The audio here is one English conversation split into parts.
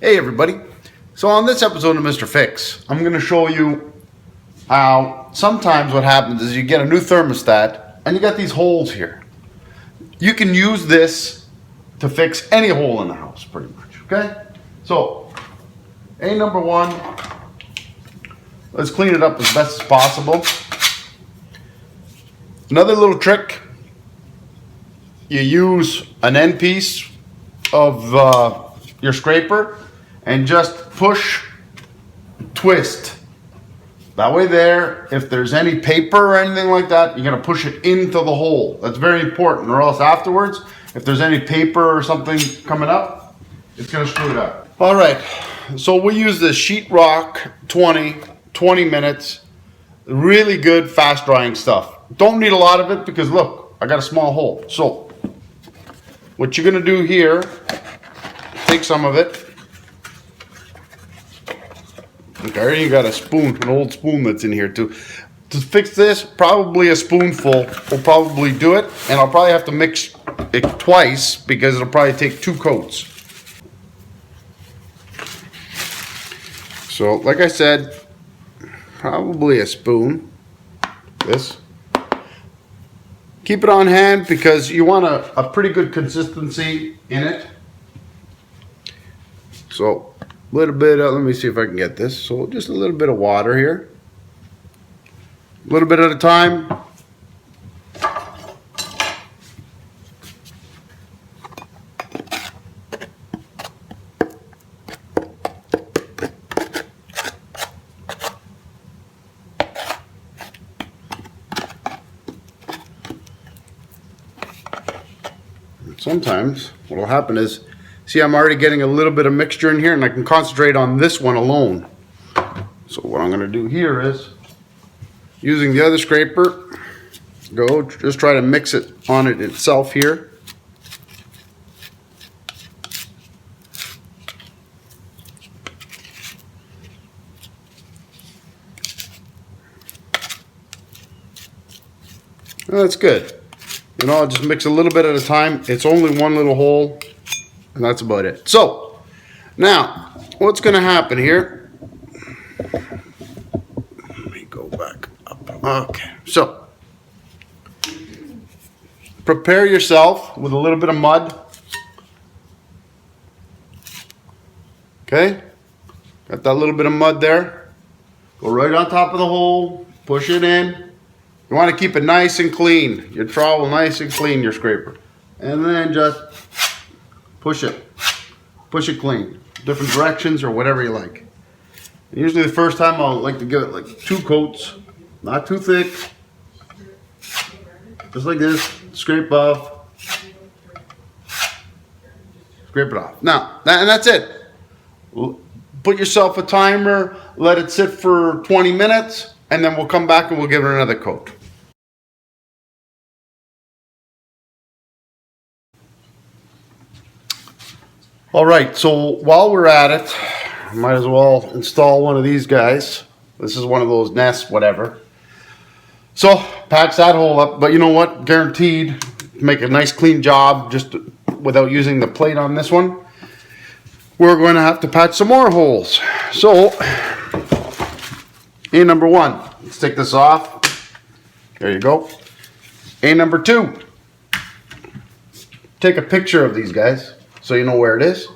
Hey everybody. So on this episode of Mr. Fix, I'm going to show you how sometimes what happens is you get a new thermostat and you got these holes here. You can use this to fix any hole in the house pretty much, okay? So, number one, let's clean it up as best as possible. Another little trick, you use an end piece of your scraper and just push, twist. That way there, if there's any paper or anything like that, you're gonna push it into the hole. That's very important, or else afterwards, if there's any paper or something coming up, it's gonna screw it up. All right, so we use this Sheetrock 20 minutes. Really good, fast drying stuff. Don't need a lot of it because look, I got a small hole. So, what you're gonna do here, take some of it. Okay, you got a spoon, an old spoon that's in here too. To fix this, probably a spoonful will probably do it, and I'll probably have to mix it twice because it'll probably take 2 coats. So, like I said, probably a spoon. This. Keep it on hand because you want a pretty good consistency in it. So, a little bit, let me see if I can get this. So just a little bit of water here. A little bit at a time. Sometimes what will happen is, see, I'm already getting a little bit of mixture in here and I can concentrate on this one alone. So what I'm going to do here is, using the other scraper, just try to mix it on it itself here. Well, that's good. You know, I'll just mix a little bit at a time. It's only one little hole. And that's about it. So, now, what's going to happen here? Let me go back up. Okay, so, prepare yourself with a little bit of mud. Okay? Got that little bit of mud there. Go right on top of the hole. Push it in. You want to keep it nice and clean. Your trowel nice and clean, your scraper. And then just push it clean, different directions or whatever you like. And usually the first time I'll like to give it like 2 coats, not too thick, just like this, scrape off, scrape it off. Now, and that's it. Put yourself a timer, let it sit for 20 minutes, and then we'll come back and we'll give it another coat. All right, so while we're at it, might as well install one of these guys. This is one of those Nest, whatever. So, patch that hole up, but you know what? Guaranteed, make a nice clean job just without using the plate on this one. We're going to have to patch some more holes. So, number 1, let's take this off. There you go. Number 2, take a picture of these guys, so you know where it is.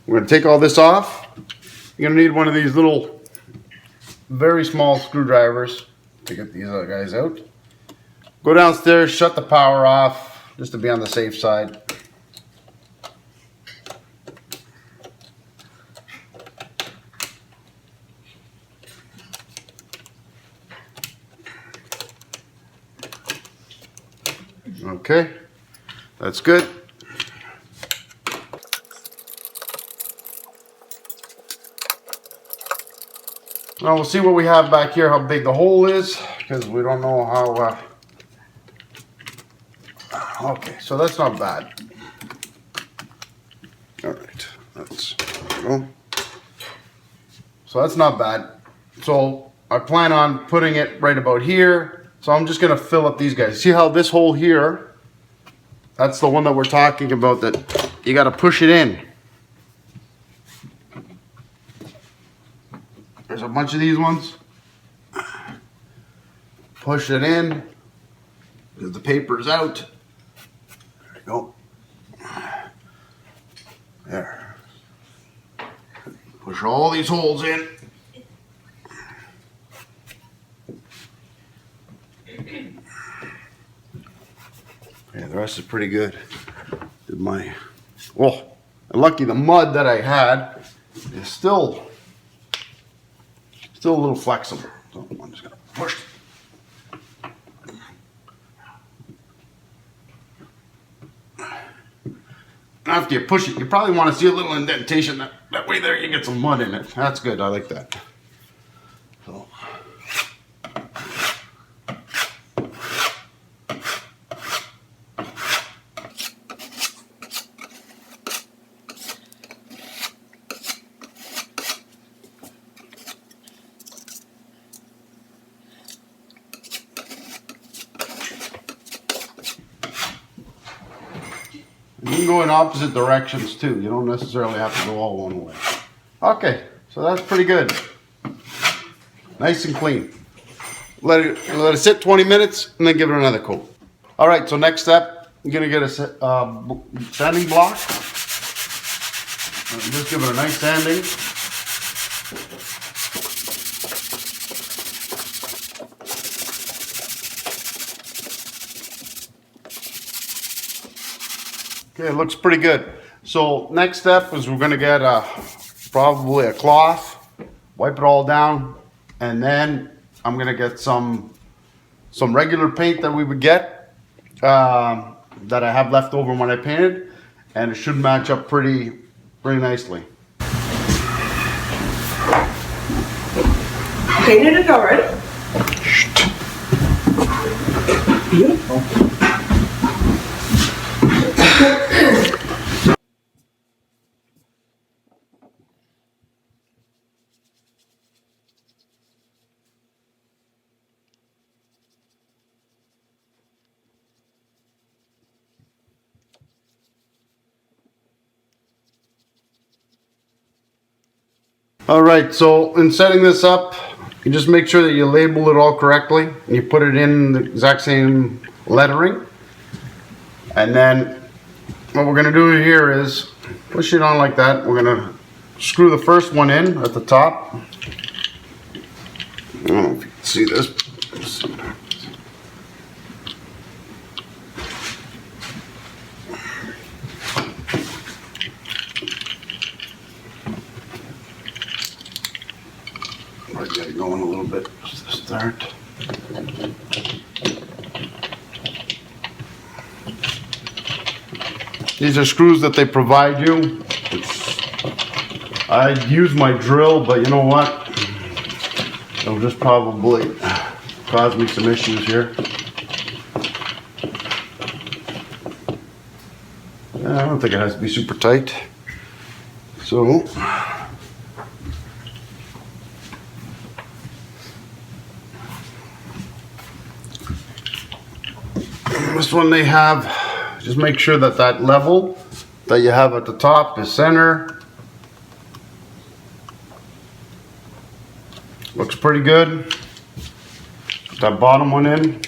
We're going to take all this off. You're going to need one of these little, very small screwdrivers to get these other guys out. Go downstairs, shut the power off, just to be on the safe side. Okay, that's good. Now we'll see what we have back here, how big the hole is, because we don't know how. Okay, so that's not bad. All right, there we go. So that's not bad. So I plan on putting it right about here. So I'm just going to fill up these guys. See how this hole here, that's the one that we're talking about, that you got to push it in. There's a bunch of these ones. Push it in, because the paper's out. There we go. There. Push all these holes in. Yeah, the rest is pretty good. Did my, well, lucky the mud that I had is still a little flexible. So I'm just gonna push. After you push it, you probably want to see a little indentation. That way there you get some mud in it. That's good, I like that. So. You can go in opposite directions too. You don't necessarily have to go all one way. Okay, so that's pretty good. Nice and clean. Let it sit 20 minutes and then give it another coat. All right, so next step, you're gonna get a sanding block. Just give it a nice sanding. Okay, it looks pretty good. So next step is we're gonna get probably a cloth, wipe it all down, and then I'm gonna get some regular paint that we would get that I have left over when I painted, and it should match up pretty nicely. Painted it already? Beautiful. All right, so in setting this up, you just make sure that you label it all correctly and you put it in the exact same lettering. And then what we're gonna do here is push it on like that. We're gonna screw the first one in at the top. I don't know if you can see this. I get it going a little bit just to start. These are screws that they provide you. I use my drill, but you know what? It'll just probably cause me some issues here. I don't think it has to be super tight. So, this one they have, just make sure that that level that you have at the top is center. Looks pretty good. Put that bottom one in.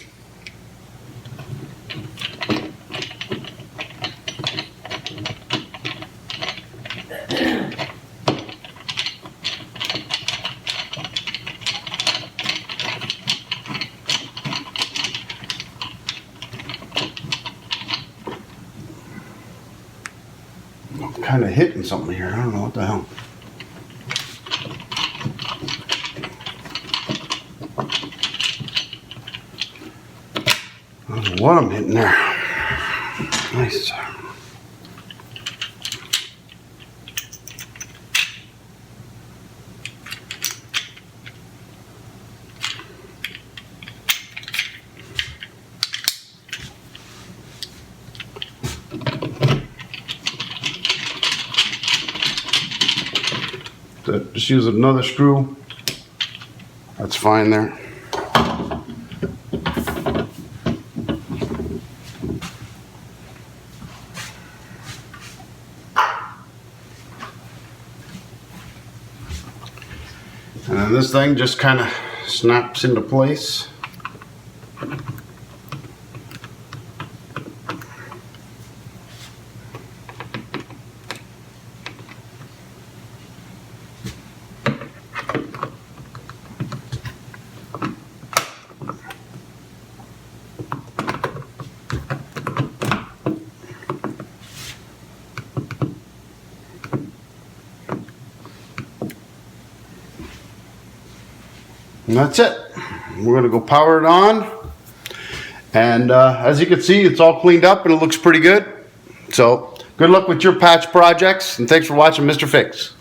I'm kind of hitting something here. I don't know what the hell. I don't know what I'm hitting there. Nice. Just use another screw. That's fine there. And then this thing just kind of snaps into place. And that's it. We're gonna go power it on. And as you can see, it's all cleaned up and it looks pretty good. So good luck with your patch projects, and thanks for watching Mr. Fix.